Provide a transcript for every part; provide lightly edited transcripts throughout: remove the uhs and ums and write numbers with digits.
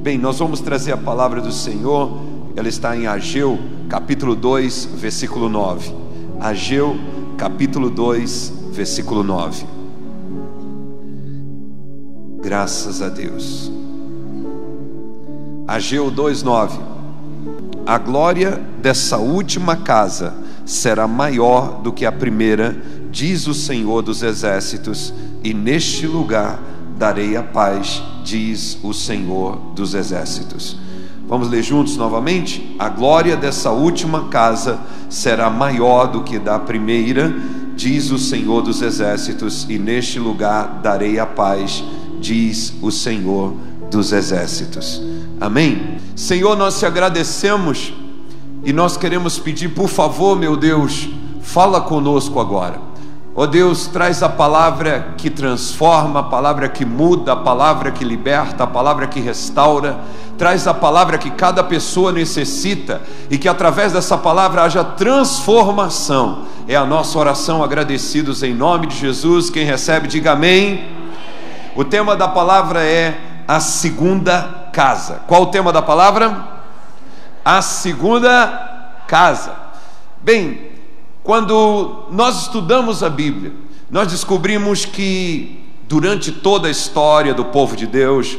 Bem, nós vamos trazer a palavra do Senhor. Ela está em Ageu, capítulo 2, versículo 9. Ageu, capítulo 2, versículo 9. Graças a Deus. Ageu 2:9. A glória dessa última casa será maior do que a primeira, diz o Senhor dos exércitos, e neste lugar darei a paz, diz o Senhor dos exércitos. Vamos ler juntos novamente? A glória dessa última casa será maior do que da primeira, diz o Senhor dos exércitos, e neste lugar darei a paz, diz o Senhor dos exércitos. Amém? Senhor, nós te agradecemos e nós queremos pedir, por favor, meu Deus, fala conosco agora. Ó Deus, traz a palavra que transforma, a palavra que muda, a palavra que liberta, a palavra que restaura. Traz a palavra que cada pessoa necessita e que através dessa palavra haja transformação. É a nossa oração, agradecidos em nome de Jesus. Quem recebe, diga amém. O tema da palavra é a segunda casa. Qual o tema da palavra? A segunda casa. Bem, quando nós estudamos a Bíblia, nós descobrimos que durante toda a história do povo de Deus,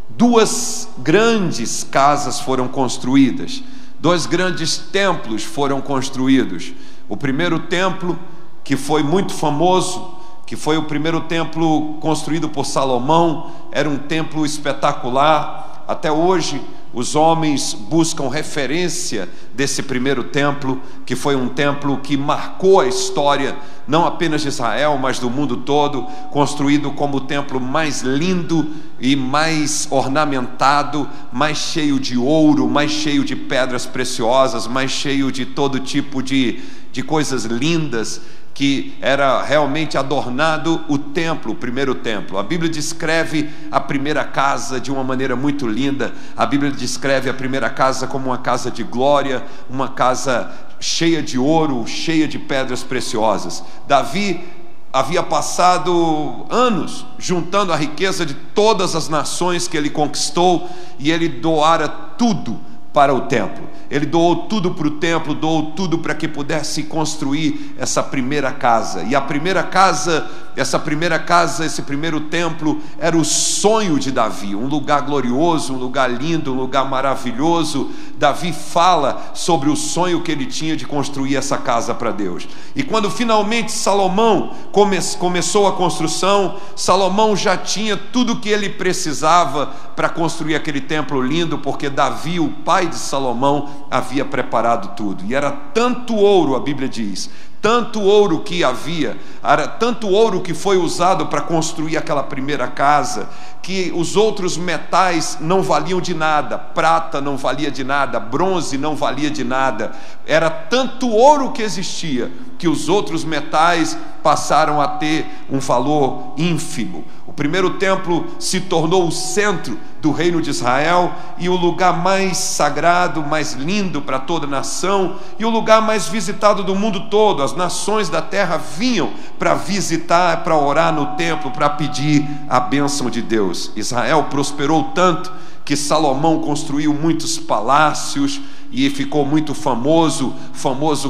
duas grandes casas foram construídas, dois grandes templos foram construídos. O primeiro templo, que foi muito famoso, que foi o primeiro templo construído por Salomão, era um templo espetacular. Até hoje os homens buscam referência desse primeiro templo, que foi um templo que marcou a história, não apenas de Israel, mas do mundo todo, construído como o templo mais lindo e mais ornamentado, mais cheio de ouro, mais cheio de pedras preciosas, mais cheio de todo tipo de coisas lindas, que era realmente adornado o templo, o primeiro templo. A Bíblia descreve a primeira casa de uma maneira muito linda. A Bíblia descreve a primeira casa como uma casa de glória, uma casa cheia de ouro, cheia de pedras preciosas. Davi havia passado anos juntando a riqueza de todas as nações que ele conquistou, e ele doara tudo para o templo. Ele doou tudo para o templo, doou tudo para que pudesse construir essa primeira casa. E a primeira casa, esse primeiro templo, era o sonho de Davi, um lugar glorioso, um lugar lindo, um lugar maravilhoso. Davi fala sobre o sonho que ele tinha de construir essa casa para Deus. E quando finalmente Salomão começou a construção, Salomão já tinha tudo o que ele precisava para construir aquele templo lindo, porque Davi, o pai de Salomão, havia preparado tudo. E era tanto ouro, a Bíblia diz, tanto ouro que havia, era tanto ouro que foi usado para construir aquela primeira casa, que os outros metais não valiam de nada. Prata não valia de nada, bronze não valia de nada. Era tanto ouro que existia, que os outros metais passaram a ter um valor ínfimo. O primeiro templo se tornou o centro do reino de Israel, e o lugar mais sagrado, mais lindo para toda a nação, e o lugar mais visitado do mundo todo. As nações da terra vinham para visitar, para orar no templo, para pedir a bênção de Deus. Israel prosperou tanto que Salomão construiu muitos palácios e ficou muito famoso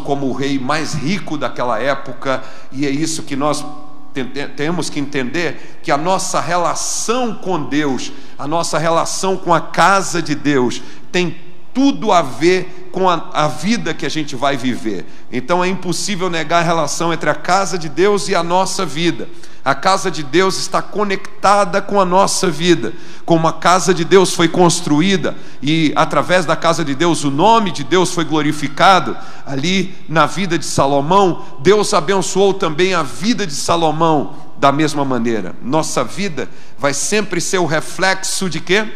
como o rei mais rico daquela época. E é isso que nós temos que entender, que a nossa relação com Deus, a nossa relação com a casa de Deus, tem tudo a ver com a vida que a gente vai viver. Então é impossível negar a relação entre a casa de Deus e a nossa vida. A casa de Deus está conectada com a nossa vida. Como a casa de Deus foi construída, e através da casa de Deus o nome de Deus foi glorificado, ali na vida de Salomão, Deus abençoou também a vida de Salomão da mesma maneira. Nossa vida vai sempre ser o reflexo de quê?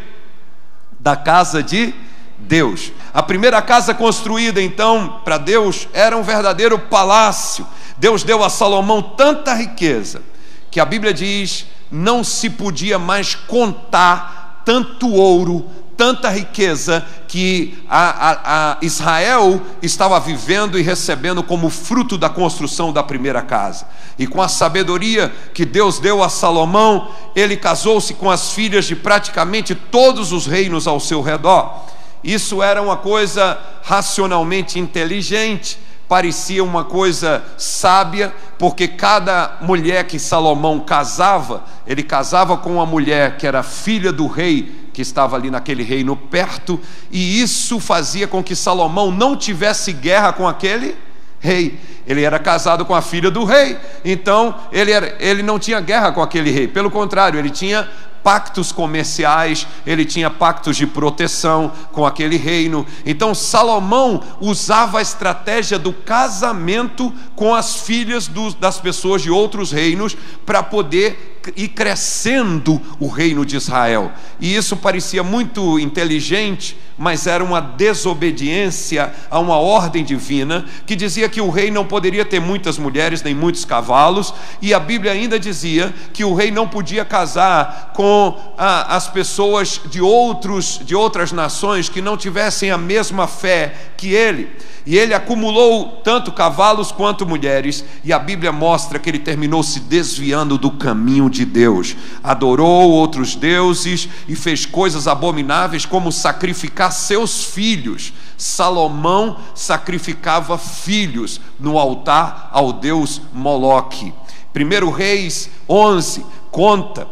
Da casa de Deus. A primeira casa construída então para Deus era um verdadeiro palácio. Deus deu a Salomão tanta riqueza que a Bíblia diz, não se podia mais contar tanto ouro, tanta riqueza que a Israel estava vivendo e recebendo como fruto da construção da primeira casa. E com a sabedoria que Deus deu a Salomão, ele casou-se com as filhas de praticamente todos os reinos ao seu redor. Isso era uma coisa racionalmente inteligente, parecia uma coisa sábia, porque cada mulher que Salomão casava, ele casava com uma mulher que era filha do rei, que estava ali naquele reino perto, e isso fazia com que Salomão não tivesse guerra com aquele rei. Ele era casado com a filha do rei, então ele não tinha guerra com aquele rei, pelo contrário, ele tinha pactos comerciais, ele tinha pactos de proteção com aquele reino. Então Salomão usava a estratégia do casamento com as filhas das pessoas de outros reinos para poder ir crescendo o reino de Israel. E isso parecia muito inteligente, mas era uma desobediência a uma ordem divina que dizia que o rei não poderia ter muitas mulheres nem muitos cavalos, e a Bíblia ainda dizia que o rei não podia casar com as pessoas de outras nações que não tivessem a mesma fé que ele. E ele acumulou tanto cavalos quanto mulheres, e a Bíblia mostra que ele terminou se desviando do caminho de Deus, adorou outros deuses e fez coisas abomináveis como sacrificar seus filhos. Salomão sacrificava filhos no altar ao deus Moloque. 1 Reis 11 conta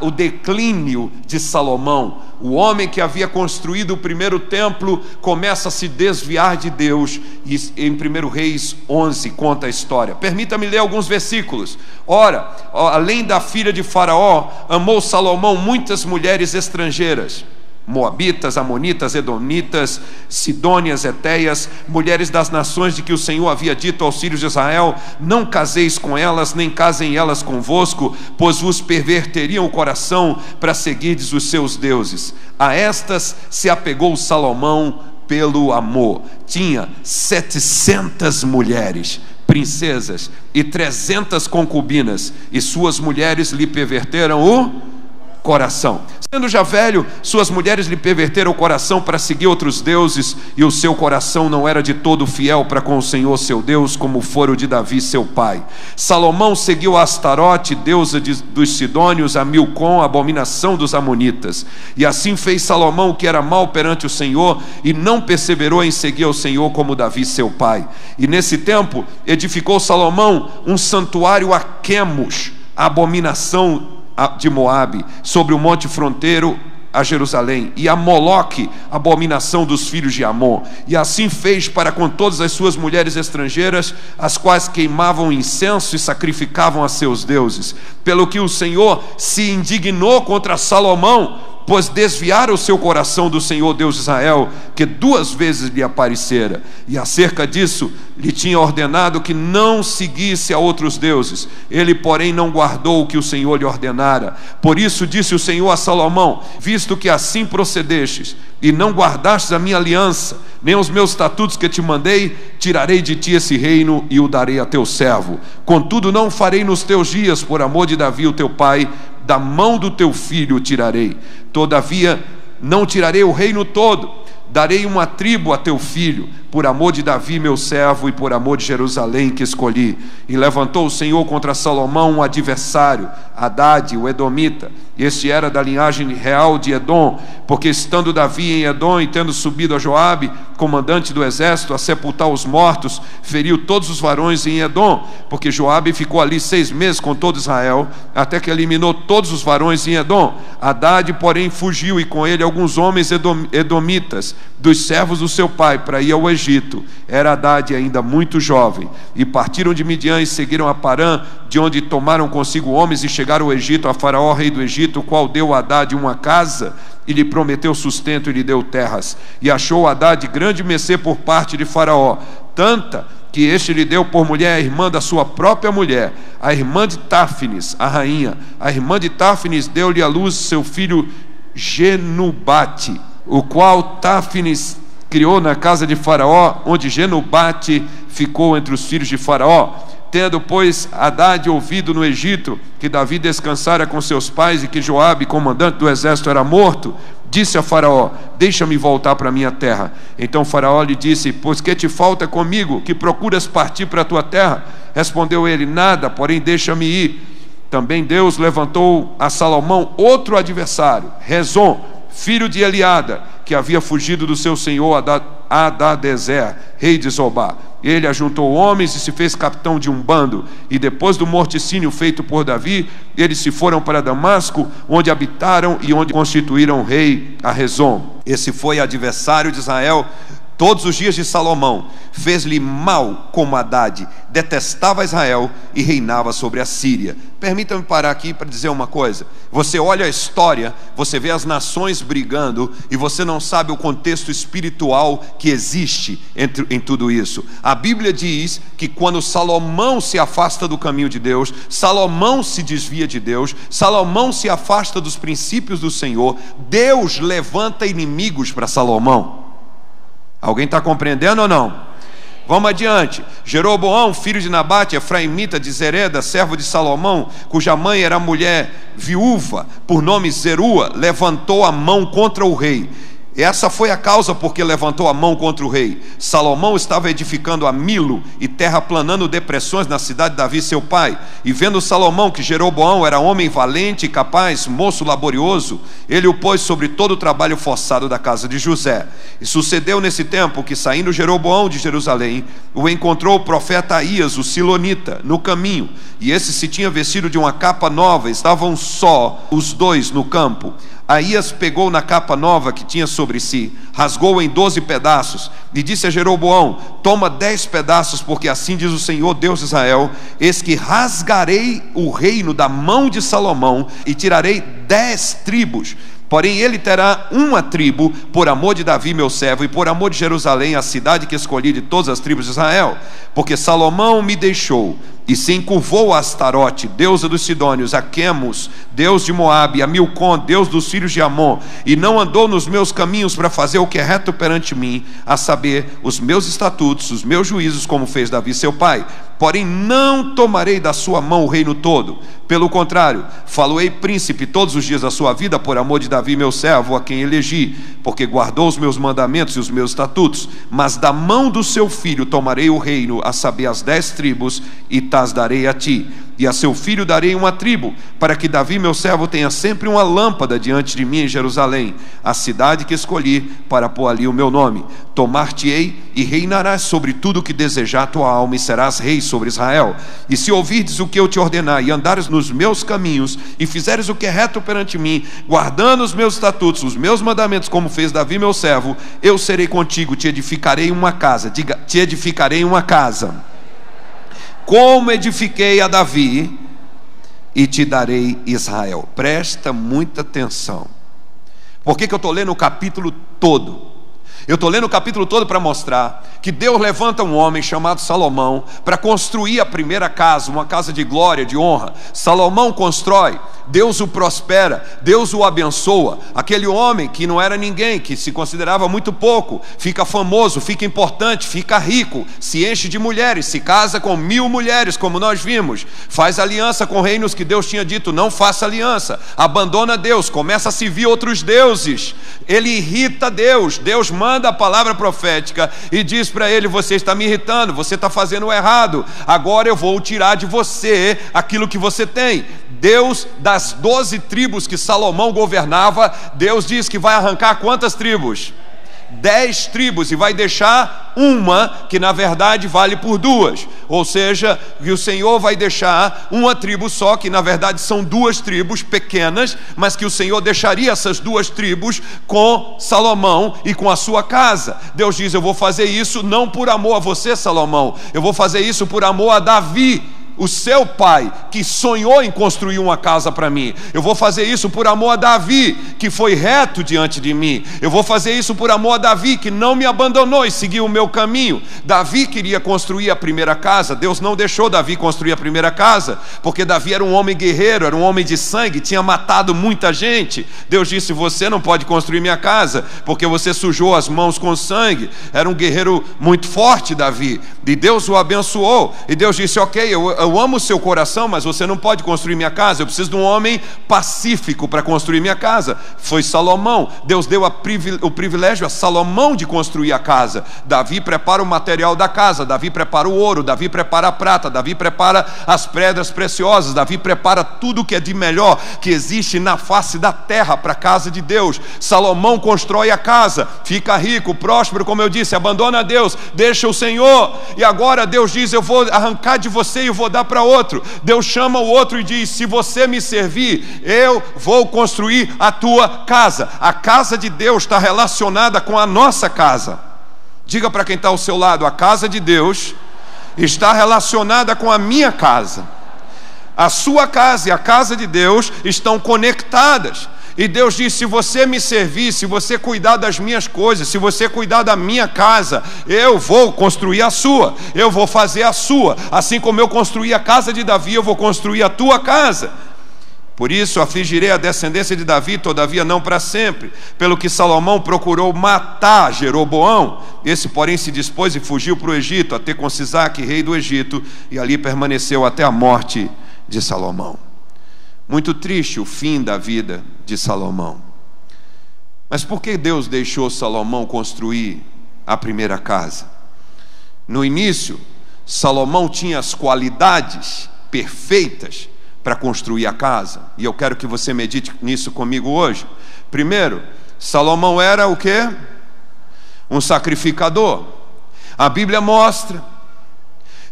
o declínio de Salomão. O homem que havia construído o primeiro templo começa a se desviar de Deus, e em 1 Reis 11 conta a história. Permita-me ler alguns versículos. Ora, além da filha de Faraó, amou Salomão muitas mulheres estrangeiras, moabitas, amonitas, edomitas, sidônias, etéias, mulheres das nações de que o Senhor havia dito aos filhos de Israel: não caseis com elas, nem casem elas convosco, pois vos perverteriam o coração para seguirdes os seus deuses. A estas se apegou Salomão pelo amor. Tinha 700 mulheres, princesas, e 300 concubinas, e suas mulheres lhe perverteram o coração. Sendo já velho, suas mulheres lhe perverteram o coração para seguir outros deuses, e o seu coração não era de todo fiel para com o Senhor seu Deus, como fora o de Davi seu pai. Salomão seguiu a Astarote, deusa dos sidônios, a Milcom, abominação dos amonitas. E assim fez Salomão o que era mal perante o Senhor, e não perseverou em seguir ao Senhor como Davi seu pai. E nesse tempo edificou Salomão um santuário a Quemos, a abominação de Moabe, sobre o monte fronteiro a Jerusalém, e a Moloque, abominação dos filhos de Amon. E assim fez para com todas as suas mulheres estrangeiras, as quais queimavam incenso e sacrificavam a seus deuses. Pelo que o Senhor se indignou contra Salomão, pois desviara o seu coração do Senhor Deus de Israel, que 2 vezes lhe aparecera, e acerca disso lhe tinha ordenado que não seguisse a outros deuses. Ele, porém, não guardou o que o Senhor lhe ordenara. Por isso disse o Senhor a Salomão: visto que assim procedestes, e não guardastes a minha aliança, nem os meus estatutos que te mandei, tirarei de ti esse reino e o darei a teu servo. Contudo, não farei nos teus dias, por amor de Davi o teu pai, da mão do teu filho o tirarei. Todavia não tirarei o reino todo, darei uma tribo a teu filho, por amor de Davi meu servo, e por amor de Jerusalém que escolhi. E levantou o Senhor contra Salomão um adversário, Hadade, o edomita. Este era da linhagem real de Edom, porque estando Davi em Edom, e tendo subido a Joabe, comandante do exército, a sepultar os mortos, feriu todos os varões em Edom, porque Joabe ficou ali 6 meses com todo Israel, até que eliminou todos os varões em Edom. Hadade, porém, fugiu, e com ele alguns homens edomitas, dos servos do seu pai, para ir ao Egito. Era Hadade ainda muito jovem. E partiram de Midian e seguiram a Parã, de onde tomaram consigo homens, e chegaram ao Egito, a Faraó, rei do Egito, o qual deu a Hadade uma casa, e lhe prometeu sustento, e lhe deu terras. E achou Hadade grande mercê por parte de Faraó, tanta que este lhe deu por mulher a irmã da sua própria mulher, a irmã de Táfnis, a rainha. A irmã de Táfnis deu-lhe à luz seu filho Genubate, o qual Táfnis criou na casa de Faraó, onde Genubate ficou entre os filhos de Faraó. Tendo, pois, Hadade ouvido no Egito que Davi descansara com seus pais, e que Joabe, comandante do exército, era morto, disse a Faraó: deixa-me voltar para minha terra. Então Faraó lhe disse: pois que te falta comigo, que procuras partir para a tua terra? Respondeu ele: nada, porém deixa-me ir. Também Deus levantou a Salomão outro adversário, Rezon, filho de Eliada, que havia fugido do seu senhor Hadadezer, rei de Zobá. Ele ajuntou homens e se fez capitão de um bando. E depois do morticínio feito por Davi, eles se foram para Damasco, onde habitaram e onde constituíram rei a Rezon. Esse foi adversário de Israel todos os dias de Salomão. Fez-lhe mal como Haddad, detestava Israel e reinava sobre a Síria. Permita-me parar aqui para dizer uma coisa. Você olha a história, você vê as nações brigando e você não sabe o contexto espiritual que existe em tudo isso. A Bíblia diz que quando Salomão se afasta do caminho de Deus, Salomão se desvia de Deus, Salomão se afasta dos princípios do Senhor, Deus levanta inimigos para Salomão. Alguém está compreendendo ou não? Vamos adiante. Jeroboão, filho de Nabate, efraimita de Zereda, servo de Salomão, cuja mãe era mulher viúva, por nome Zerua, levantou a mão contra o rei. Essa foi a causa porque levantou a mão contra o rei. Salomão estava edificando a Milo e terraplanando depressões na cidade de Davi, seu pai. E vendo Salomão que Jeroboão era homem valente e capaz, moço laborioso, ele o pôs sobre todo o trabalho forçado da casa de José. E sucedeu nesse tempo que, saindo Jeroboão de Jerusalém, o encontrou o profeta Aías, o silonita, no caminho. E esse se tinha vestido de uma capa nova, estavam só os dois no campo. Aías pegou na capa nova que tinha sobre si, rasgou-a em 12 pedaços e disse a Jeroboão: toma 10 pedaços, porque assim diz o Senhor Deus de Israel: eis que rasgarei o reino da mão de Salomão e tirarei 10 tribos. Porém ele terá uma tribo, por amor de Davi meu servo, e por amor de Jerusalém, a cidade que escolhi de todas as tribos de Israel. Porque Salomão me deixou e se encurvou a Astarote, deusa dos Sidônios, a Quemos, deus de Moabe, a Milcom, deus dos filhos de Amon, e não andou nos meus caminhos para fazer o que é reto perante mim, a saber, os meus estatutos, os meus juízos, como fez Davi seu pai. Porém não tomarei da sua mão o reino todo, pelo contrário, faloei príncipe todos os dias da sua vida, por amor de Davi meu servo, a quem elegi, porque guardou os meus mandamentos e os meus estatutos. Mas da mão do seu filho tomarei o reino, a saber, as 10 tribos, e tas darei a ti, e a seu filho darei uma tribo, para que Davi meu servo tenha sempre uma lâmpada diante de mim em Jerusalém, a cidade que escolhi para pôr ali o meu nome. Tomar-te-ei e reinarás sobre tudo o que desejar tua alma, e serás rei sobre Israel. E se ouvirdes o que eu te ordenar, e andares nos meus caminhos, e fizeres o que é reto perante mim, guardando os meus estatutos, os meus mandamentos, como fez Davi meu servo, eu serei contigo, te edificarei uma casa. Diga: te edificarei uma casa, como edifiquei a Davi, e te darei Israel. Presta muita atenção. Por que eu estou lendo o capítulo todo? Eu estou lendo o capítulo todo para mostrar que Deus levanta um homem chamado Salomão para construir a primeira casa, uma casa de glória, de honra. Salomão constrói, Deus o prospera, Deus o abençoa. Aquele homem que não era ninguém, que se considerava muito pouco, fica famoso, fica importante, fica rico, se enche de mulheres, se casa com 1000 mulheres, como nós vimos, faz aliança com reinos que Deus tinha dito: não faça aliança, abandona Deus, começa a servir outros deuses. Ele irrita Deus. Deus manda a palavra profética e diz para ele: você está me irritando, você está fazendo o errado, agora eu vou tirar de você aquilo que você tem. Deus, das 12 tribos que Salomão governava, Deus diz que vai arrancar quantas tribos? 10 tribos, e vai deixar uma que na verdade vale por 2, ou seja, que o Senhor vai deixar uma tribo só, que na verdade são 2 tribos pequenas, mas que o Senhor deixaria essas 2 tribos com Salomão e com a sua casa. Deus diz: eu vou fazer isso não por amor a você, Salomão, eu vou fazer isso por amor a Davi, o seu pai, que sonhou em construir uma casa para mim. Eu vou fazer isso por amor a Davi, que foi reto diante de mim. Eu vou fazer isso por amor a Davi, que não me abandonou e seguiu o meu caminho. Davi queria construir a primeira casa. Deus não deixou Davi construir a primeira casa, porque Davi era um homem guerreiro, era um homem de sangue, tinha matado muita gente. Deus disse: você não pode construir minha casa, porque você sujou as mãos com sangue. Era um guerreiro muito forte, Davi, e Deus o abençoou. E Deus disse: ok, eu eu amo o seu coração, mas você não pode construir minha casa. Eu preciso de um homem pacífico para construir minha casa. Foi Salomão. Deus deu o privilégio a Salomão de construir a casa. Davi prepara o material da casa, Davi prepara o ouro, Davi prepara a prata, Davi prepara as pedras preciosas, Davi prepara tudo que é de melhor que existe na face da terra para a casa de Deus. Salomão constrói a casa, fica rico, próspero, como eu disse, abandona a Deus, deixa o Senhor, e agora Deus diz: eu vou arrancar de você e eu vou dar para outro. Deus chama o outro e diz: se você me servir, eu vou construir a tua casa. A casa de Deus está relacionada com a nossa casa. Diga para quem está ao seu lado: a casa de Deus está relacionada com a minha casa. A sua casa e a casa de Deus estão conectadas. E Deus diz: se você me servir, se você cuidar das minhas coisas, se você cuidar da minha casa, eu vou construir a sua, eu vou fazer a sua. Assim como eu construí a casa de Davi, eu vou construir a tua casa. Por isso afligirei a descendência de Davi, todavia não para sempre. Pelo que Salomão procurou matar Jeroboão, esse porém se dispôs e fugiu para o Egito, até com Sisaque, rei do Egito, e ali permaneceu até a morte de Salomão. Muito triste o fim da vida de Salomão. Mas por que Deus deixou Salomão construir a primeira casa? No início, Salomão tinha as qualidades perfeitas para construir a casa, e eu quero que você medite nisso comigo hoje. Primeiro, Salomão era o quê? Um sacrificador. A Bíblia mostra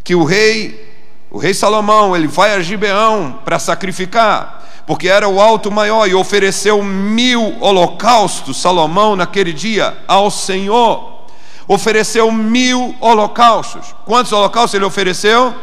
que o rei Salomão, ele vai a Gibeão para sacrificar, porque era o alto maior, e ofereceu 1000 holocaustos, Salomão, naquele dia, ao Senhor. Ofereceu 1000 holocaustos. Quantos holocaustos ele ofereceu?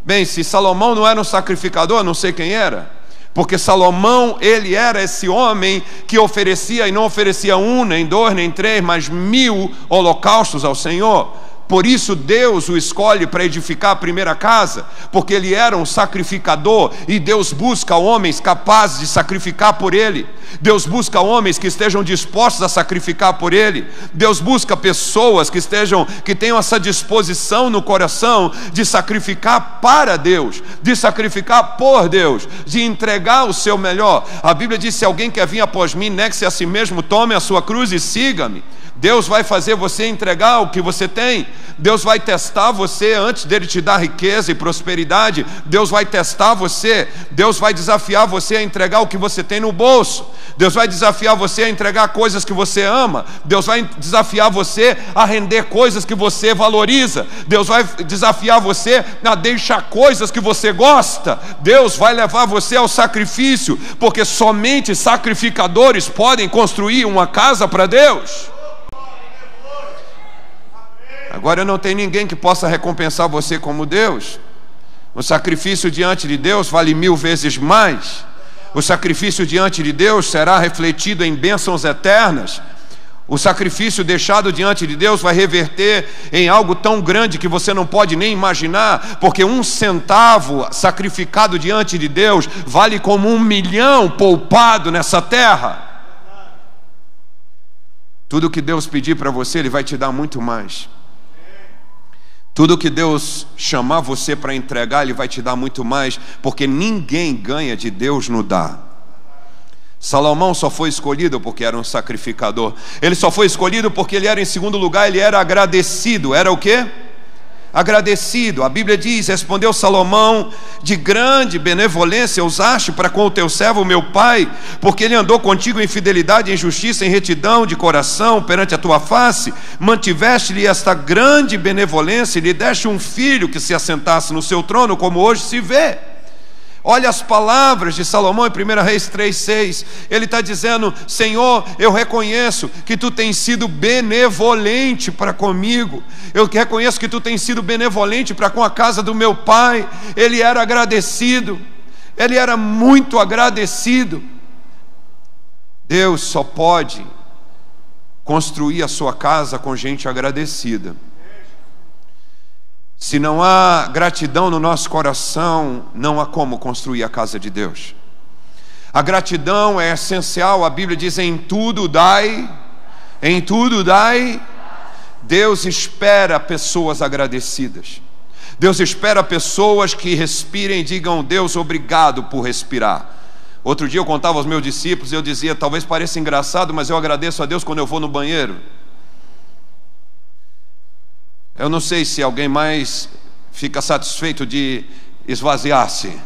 Bem, se Salomão não era um sacrificador, não sei quem era, porque Salomão, ele era esse homem que oferecia, e não oferecia 1, nem 2, nem 3, mas 1000 holocaustos ao Senhor. Por isso Deus o escolhe para edificar a primeira casa, porque ele era um sacrificador, e Deus busca homens capazes de sacrificar por ele. Deus busca homens que estejam dispostos a sacrificar por ele. Deus busca pessoas que tenham essa disposição no coração de sacrificar para Deus, de sacrificar por Deus, de entregar o seu melhor. A Bíblia diz: se alguém quer vir após mim, negue-se a si mesmo, tome a sua cruz e siga-me. Deus vai fazer você entregar o que você tem. Deus vai testar você antes dele te dar riqueza e prosperidade. Deus vai testar você. Deus vai desafiar você a entregar o que você tem no bolso. Deus vai desafiar você a entregar coisas que você ama. Deus vai desafiar você a render coisas que você valoriza. Deus vai desafiar você a deixar coisas que você gosta. Deus vai levar você ao sacrifício, porque somente sacrificadores podem construir uma casa para Deus. Agora não tem ninguém que possa recompensar você como Deus. O sacrifício diante de Deus vale 1000 vezes mais. O sacrifício diante de Deus será refletido em bênçãos eternas. O sacrifício deixado diante de Deus vai reverter em algo tão grande que você não pode nem imaginar, porque 1 centavo sacrificado diante de Deus vale como 1 milhão poupado nessa terra. Tudo que Deus pedir para você, Ele vai te dar muito mais. Tudo que Deus chamar você para entregar, Ele vai te dar muito mais, porque ninguém ganha de Deus no dar. Salomão só foi escolhido porque era um sacrificador. Ele só foi escolhido porque ele era, em segundo lugar, ele era agradecido. Era o quê? Agradecido. A Bíblia diz: respondeu Salomão: de grande benevolência usaste para com o teu servo meu pai, porque ele andou contigo em fidelidade, em justiça, em retidão de coração perante a tua face. Mantiveste-lhe esta grande benevolência e lhe deste um filho que se assentasse no seu trono, como hoje se vê. Olha as palavras de Salomão em 1 Reis 3,6. Ele está dizendo: Senhor, eu reconheço que Tu tens sido benevolente para comigo. Eu reconheço que Tu tens sido benevolente para com a casa do meu pai. Ele era agradecido. Ele era muito agradecido. Deus só pode construir a sua casa com gente agradecida. Se não há gratidão no nosso coração, não há como construir a casa de Deus. A gratidão é essencial. A Bíblia diz: em tudo dai. Deus espera pessoas agradecidas. Deus espera pessoas que respirem e digam: Deus, obrigado por respirar. Outro dia eu contava aos meus discípulos, eu dizia, talvez pareça engraçado, mas eu agradeço a Deus quando eu vou no banheiro. Eu não sei se alguém mais fica satisfeito de esvaziar-se,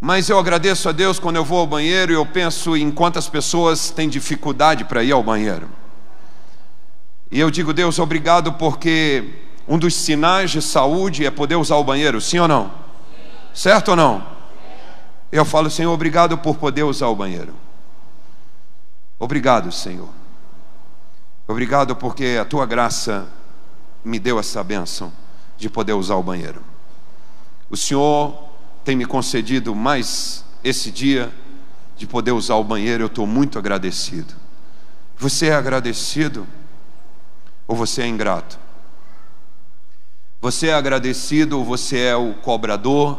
mas eu agradeço a Deus quando eu vou ao banheiro e eu penso em quantas pessoas têm dificuldade para ir ao banheiro. E eu digo: Deus, obrigado, porque um dos sinais de saúde é poder usar o banheiro, sim ou não? Certo ou não? Eu falo: Senhor, obrigado por poder usar o banheiro. Obrigado, Senhor. Obrigado porque a Tua graça me deu essa bênção de poder usar o banheiro. O Senhor tem me concedido mais esse dia de poder usar o banheiro. Eu estou muito agradecido. Você é agradecido ou você é ingrato? Você é agradecido ou você é o cobrador,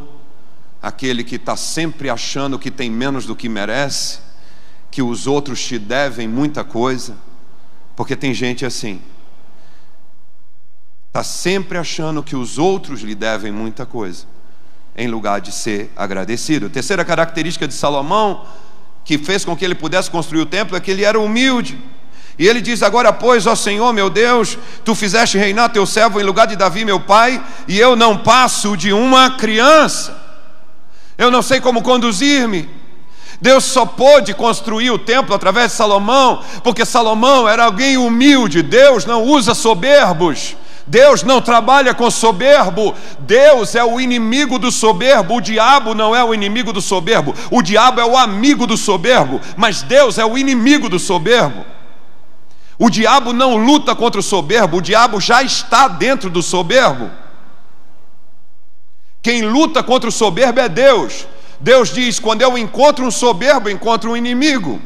aquele que está sempre achando que tem menos do que merece, que os outros te devem muita coisa? Porque tem gente assim, está sempre achando que os outros lhe devem muita coisa, em lugar de ser agradecido. A terceira característica de Salomão, que fez com que ele pudesse construir o templo, é que ele era humilde. E ele diz: agora pois, ó Senhor meu Deus, Tu fizeste reinar Teu servo em lugar de Davi meu pai, e eu não passo de uma criança. Eu não sei como conduzir-me. Deus só pôde construir o templo através de Salomão, porque Salomão era alguém humilde. Deus não usa soberbos. Deus não trabalha com soberbo. Deus é o inimigo do soberbo. O diabo não é o inimigo do soberbo. O diabo é o amigo do soberbo, mas Deus é o inimigo do soberbo. O diabo não luta contra o soberbo, o diabo já está dentro do soberbo. Quem luta contra o soberbo é Deus. Deus diz: quando eu encontro um soberbo, eu encontro um inimigo.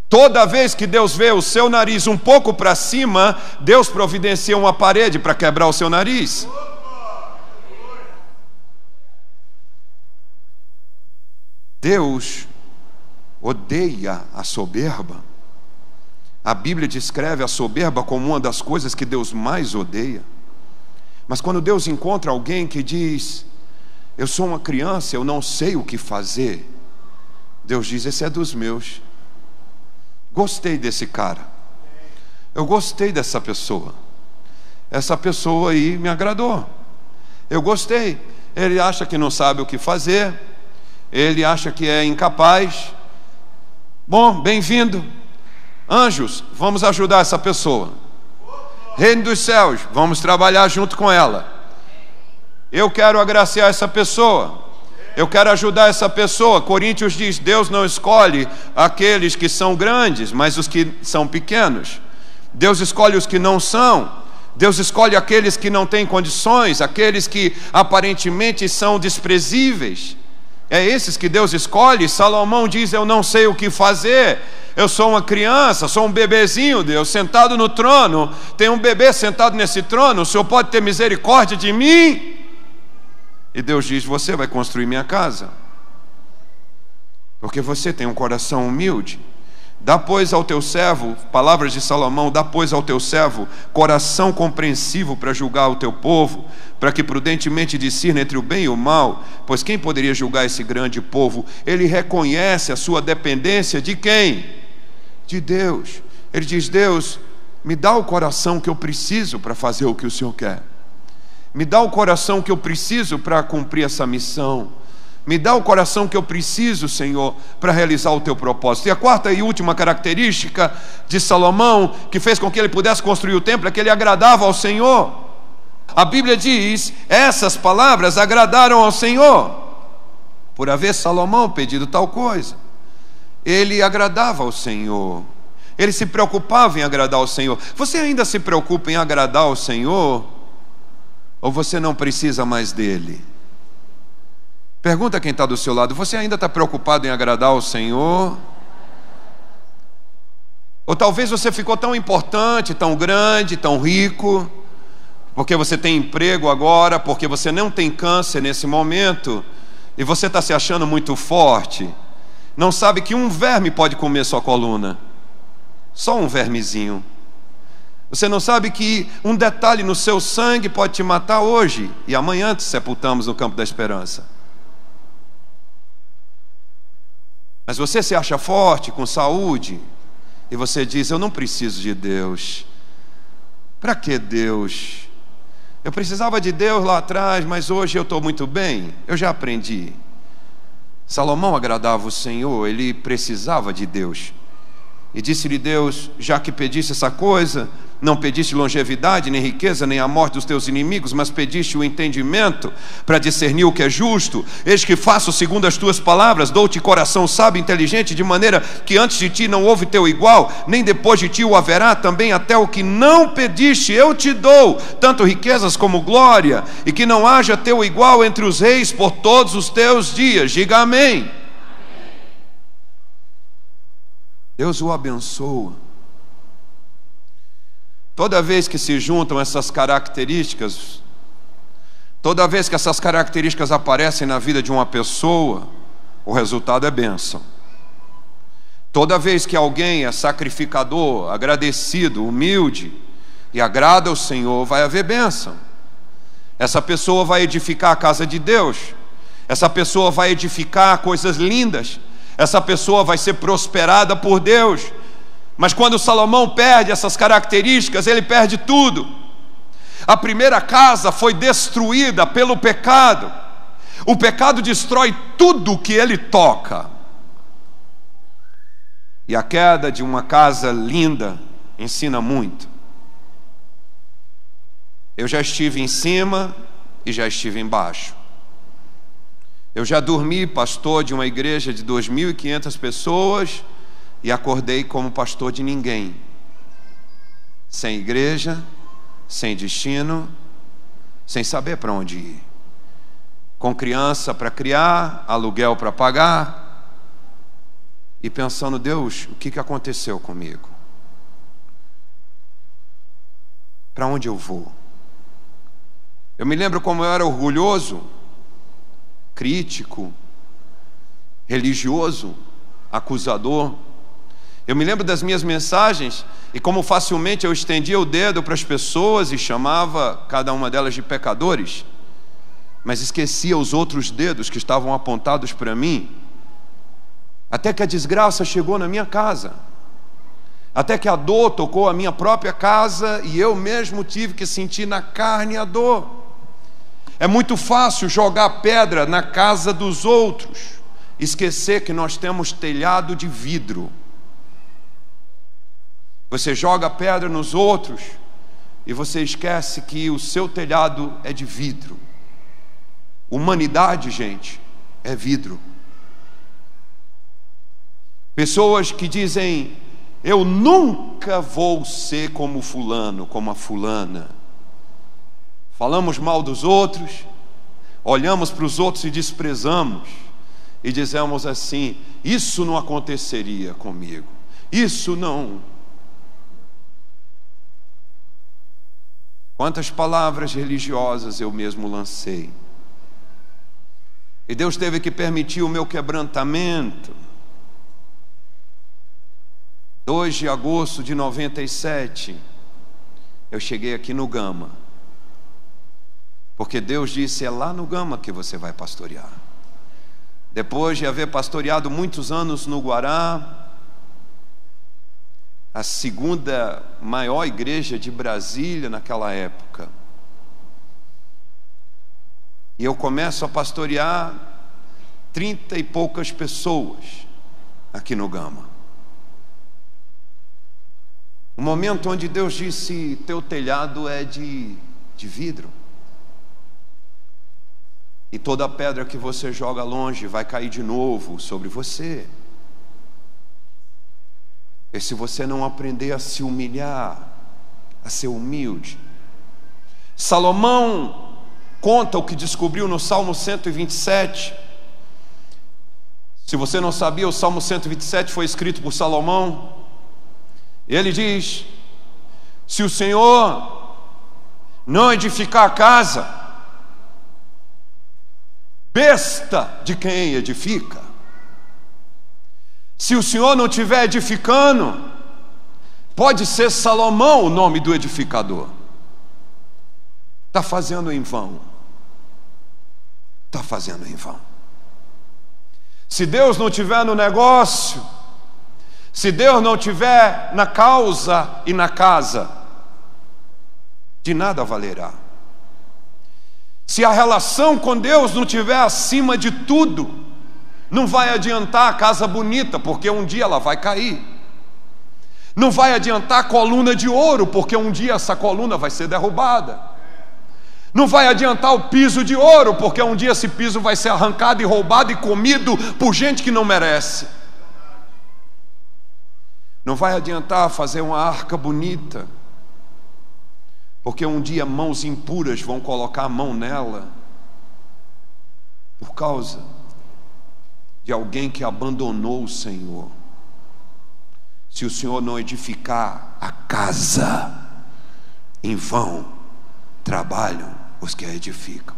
Toda vez que Deus vê o seu nariz um pouco para cima, Deus providencia uma parede para quebrar o seu nariz. Deus odeia a soberba. A Bíblia descreve a soberba como uma das coisas que Deus mais odeia. Mas quando Deus encontra alguém que diz: eu sou uma criança, eu não sei o que fazer, Deus diz: esse é dos meus. Gostei desse cara. Eu gostei dessa pessoa. Essa pessoa aí me agradou. Eu gostei. Ele acha que não sabe o que fazer, ele acha que é incapaz. Bom, bem-vindo. Anjos, vamos ajudar essa pessoa. Reino dos céus, vamos trabalhar junto com ela. Eu quero agraciar essa pessoa. Eu quero ajudar essa pessoa. Coríntios diz: Deus não escolhe aqueles que são grandes, mas os que são pequenos. Deus escolhe os que não são. Deus escolhe aqueles que não têm condições, aqueles que aparentemente são desprezíveis. É esses que Deus escolhe. Salomão diz: eu não sei o que fazer. Eu sou uma criança, sou um bebezinho, Deus, sentado no trono. Tem um bebê sentado nesse trono. O Senhor pode ter misericórdia de mim? E Deus diz: você vai construir minha casa, porque você tem um coração humilde. Dá pois ao teu servo, palavras de Salomão, dá pois ao teu servo coração compreensivo para julgar o teu povo, para que prudentemente discirna entre o bem e o mal. Pois quem poderia julgar esse grande povo? Ele reconhece a sua dependência de quem? De Deus. Ele diz: Deus, me dá o coração que eu preciso para fazer o que o Senhor quer. Me dá o coração que eu preciso para cumprir essa missão. Me dá o coração que eu preciso, Senhor, para realizar o teu propósito. E a quarta e última característica de Salomão, que fez com que ele pudesse construir o templo, é que ele agradava ao Senhor. A Bíblia diz: essas palavras agradaram ao Senhor, por haver Salomão pedido tal coisa. Ele agradava ao Senhor. Ele se preocupava em agradar ao Senhor. Você ainda se preocupa em agradar ao Senhor? Ou você não precisa mais dele? Pergunta a quem está do seu lado: você ainda está preocupado em agradar ao Senhor? Ou talvez você ficou tão importante, tão grande, tão rico, porque você tem emprego agora, porque você não tem câncer nesse momento, e você está se achando muito forte, não sabe que um verme pode comer sua coluna. Só um vermezinho. Você não sabe que um detalhe no seu sangue pode te matar hoje e amanhã te sepultamos no campo da esperança. Mas você se acha forte, com saúde, e você diz: eu não preciso de Deus. Para que Deus? Eu precisava de Deus lá atrás, mas hoje eu estou muito bem, eu já aprendi. Salomão agradava o Senhor, ele precisava de Deus. E disse-lhe Deus: já que pediste essa coisa, não pediste longevidade, nem riqueza, nem a morte dos teus inimigos, mas pediste o entendimento para discernir o que é justo. Eis que faço segundo as tuas palavras, dou-te coração sábio e inteligente, de maneira que antes de ti não houve teu igual, nem depois de ti o haverá. Também até o que não pediste eu te dou, tanto riquezas como glória, e que não haja teu igual entre os reis por todos os teus dias. Diga amém. Deus o abençoa. Toda vez que se juntam essas características, toda vez que essas características aparecem na vida de uma pessoa, o resultado é bênção. Toda vez que alguém é sacrificador, agradecido, humilde e agrada ao Senhor, vai haver bênção. Essa pessoa vai edificar a casa de Deus, essa pessoa vai edificar coisas lindas, essa pessoa vai ser prosperada por Deus. Mas quando Salomão perde essas características, ele perde tudo. A primeira casa foi destruída pelo pecado. O pecado destrói tudo que ele toca. E a queda de uma casa linda ensina muito. Eu já estive em cima e já estive embaixo. Eu já dormi pastor de uma igreja de 2.500 pessoas e acordei como pastor de ninguém. Sem igreja, sem destino, sem saber para onde ir. Com criança para criar, aluguel para pagar. E pensando: Deus, o que aconteceu comigo? Para onde eu vou? Eu me lembro como eu era orgulhoso, crítico, religioso, acusador. Eu me lembro das minhas mensagens e como facilmente eu estendia o dedo para as pessoas e chamava cada uma delas de pecadores, mas esquecia os outros dedos que estavam apontados para mim. Até que a desgraça chegou na minha casa, até que a dor tocou a minha própria casa e eu mesmo tive que sentir na carne a dor. É muito fácil jogar pedra na casa dos outros, esquecer que nós temos telhado de vidro. Você joga pedra nos outros e você esquece que o seu telhado é de vidro. Humanidade, gente, é vidro. Pessoas que dizem: eu nunca vou ser como fulano, como a fulana. Falamos mal dos outros, olhamos para os outros e desprezamos, e dizemos assim: isso não aconteceria comigo, isso não. Quantas palavras religiosas eu mesmo lancei. E Deus teve que permitir o meu quebrantamento. 2 de agosto de 97, eu cheguei aqui no Gama, porque Deus disse: é lá no Gama que você vai pastorear. Depois de haver pastoreado muitos anos no Guará, a segunda maior igreja de Brasília naquela época, e eu começo a pastorear 30 e poucas pessoas aqui no Gama. Um momento onde Deus disse: teu telhado é de vidro, e toda pedra que você joga longe vai cair de novo sobre você. E se você não aprender a se humilhar, a ser humilde. Salomão conta o que descobriu no Salmo 127. Se você não sabia, o Salmo 127 foi escrito por Salomão. Ele diz: se o Senhor não edificar a casa, besta de quem edifica. Se o Senhor não estiver edificando, Pode ser Salomão o nome do edificador. Está fazendo em vão. Está fazendo em vão. Se Deus não estiver no negócio, se Deus não estiver na causa e na casa, de nada valerá. Se a relação com Deus não estiver acima de tudo, não vai adiantar a casa bonita, porque um dia ela vai cair. Não vai adiantar a coluna de ouro, porque um dia essa coluna vai ser derrubada. Não vai adiantar o piso de ouro, porque um dia esse piso vai ser arrancado e roubado e comido por gente que não merece. Não vai adiantar fazer uma arca bonita, porque um dia mãos impuras vão colocar a mão nela, por causa de alguém que abandonou o Senhor. Se o Senhor não edificar a casa, em vão trabalham os que a edificam.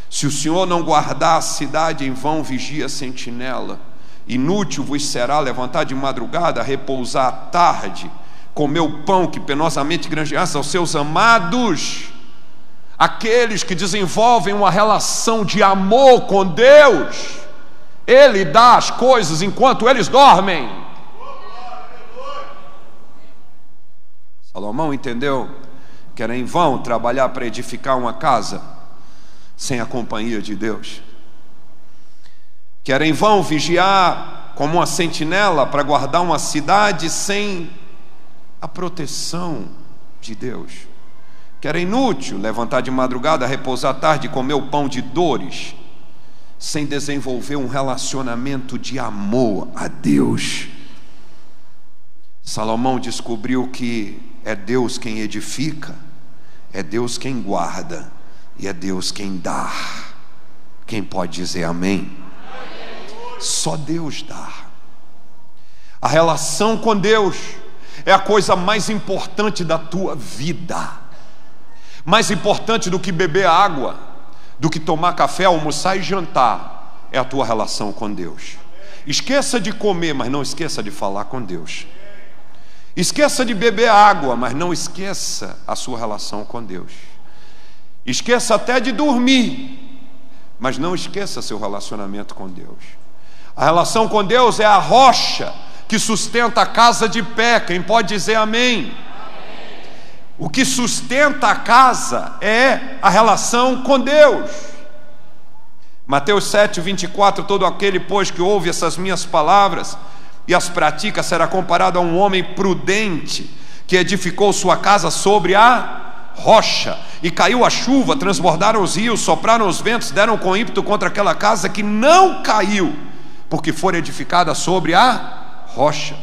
Se o Senhor não guardar a cidade, em vão vigia a sentinela. Inútil vos será levantar de madrugada, repousar à tarde, comer o pão que penosamente granjeaste aos seus amados. Aqueles que desenvolvem uma relação de amor com Deus, Ele dá as coisas enquanto eles dormem. Salomão entendeu que era em vão trabalhar para edificar uma casa sem a companhia de Deus, que era em vão vigiar como uma sentinela para guardar uma cidade sem a proteção de Deus, que era inútil levantar de madrugada, repousar à tarde e comer o pão de dores, sem desenvolver um relacionamento de amor a Deus. Salomão descobriu que é Deus quem edifica, é Deus quem guarda e é Deus quem dá. Quem pode dizer amém? Só Deus dá. A relação com Deus é a coisa mais importante da tua vida, mais importante do que beber água, do que tomar café, almoçar e jantar, é a tua relação com Deus. Esqueça de comer, mas não esqueça de falar com Deus. Esqueça de beber água, mas não esqueça a sua relação com Deus. Esqueça até de dormir, mas não esqueça seu relacionamento com Deus. A relação com Deus é a rocha que sustenta a casa de pé. Quem pode dizer amém? O que sustenta a casa é a relação com Deus. Mateus 7:24, todo aquele, pois, que ouve essas minhas palavras e as pratica, será comparado a um homem prudente, que edificou sua casa sobre a rocha, e caiu a chuva, transbordaram os rios, sopraram os ventos, deram com ímpeto contra aquela casa, que não caiu, porque fora edificada sobre a rocha.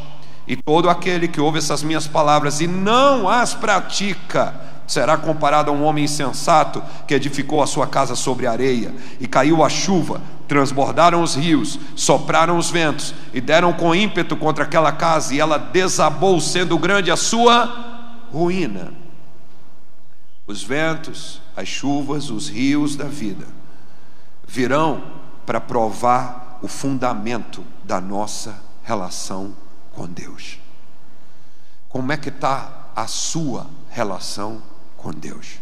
E todo aquele que ouve essas minhas palavras e não as pratica, será comparado a um homem insensato, que edificou a sua casa sobre areia, e caiu a chuva, transbordaram os rios, sopraram os ventos, e deram com ímpeto contra aquela casa, e ela desabou, sendo grande a sua ruína. Os ventos, as chuvas, os rios da vida virão para provar o fundamento da nossa relação com Deus. Como é que está a sua relação com Deus?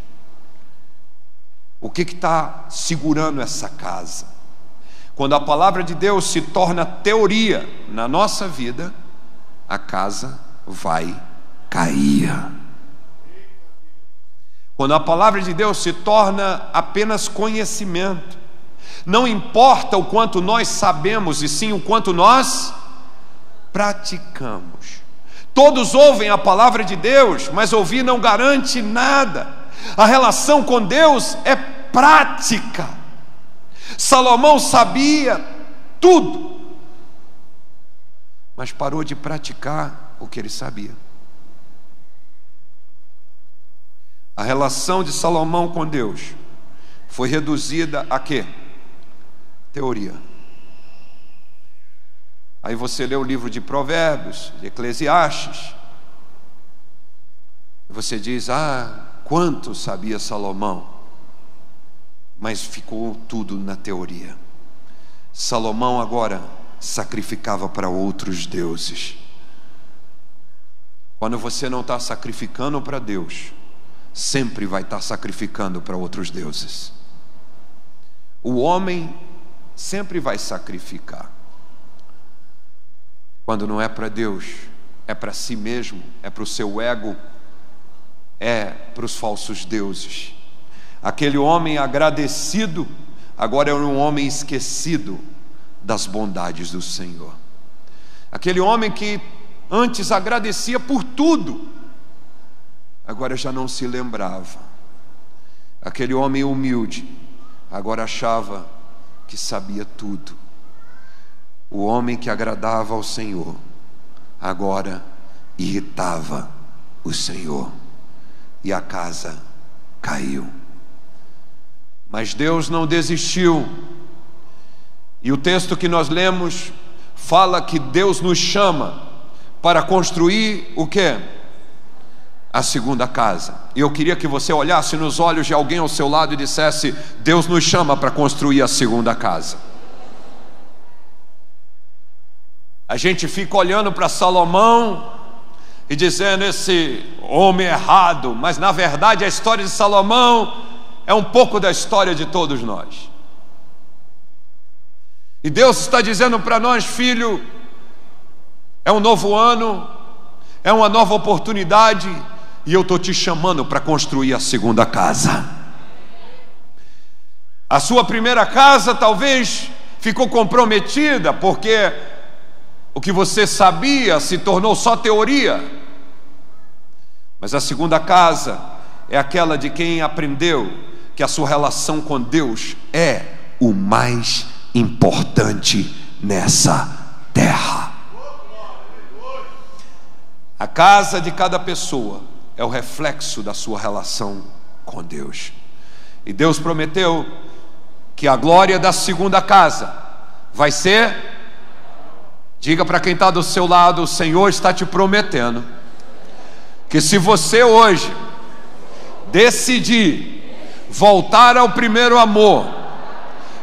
O que está segurando essa casa? Quando a palavra de Deus se torna teoria na nossa vida, a casa vai cair. Quando a palavra de Deus se torna apenas conhecimento, não importa o quanto nós sabemos, e sim o quanto nós praticamos. Todos ouvem a palavra de Deus, mas ouvir não garante nada. A relação com Deus é prática. Salomão sabia tudo, mas parou de praticar o que ele sabia. A relação de Salomão com Deus foi reduzida a quê? Teoria. Aí você lê o livro de Provérbios, de Eclesiastes, e você diz: quanto sabia Salomão, mas ficou tudo na teoria. Salomão agora sacrificava para outros deuses. Quando você não está sacrificando para Deus, sempre vai estar sacrificando para outros deuses. O homem sempre vai sacrificar. Quando não é para Deus, é para si mesmo, é para o seu ego, é para os falsos deuses. Aquele homem agradecido, agora é um homem esquecido das bondades do Senhor. Aquele homem que antes agradecia por tudo, agora já não se lembrava. Aquele homem humilde, agora achava que sabia tudo. O homem que agradava ao Senhor, agora irritava o Senhor, e a casa caiu. Mas Deus não desistiu, e o texto que nós lemos fala que Deus nos chama para construir o quê? A segunda casa. E eu queria que você olhasse nos olhos de alguém ao seu lado e dissesse: Deus nos chama para construir a segunda casa. A gente fica olhando para Salomão e dizendo: esse homem errado. Mas na verdade a história de Salomão é um pouco da história de todos nós. E Deus está dizendo para nós: filho, é um novo ano, é uma nova oportunidade, e eu estou te chamando para construir a segunda casa. A sua primeira casa talvez ficou comprometida, porque o que você sabia se tornou só teoria. Mas a segunda casa é aquela de quem aprendeu que a sua relação com Deus é o mais importante nessa terra. A casa de cada pessoa é o reflexo da sua relação com Deus. E Deus prometeu que a glória da segunda casa vai ser... Diga para quem está do seu lado: o Senhor está te prometendo que se você hoje decidir voltar ao primeiro amor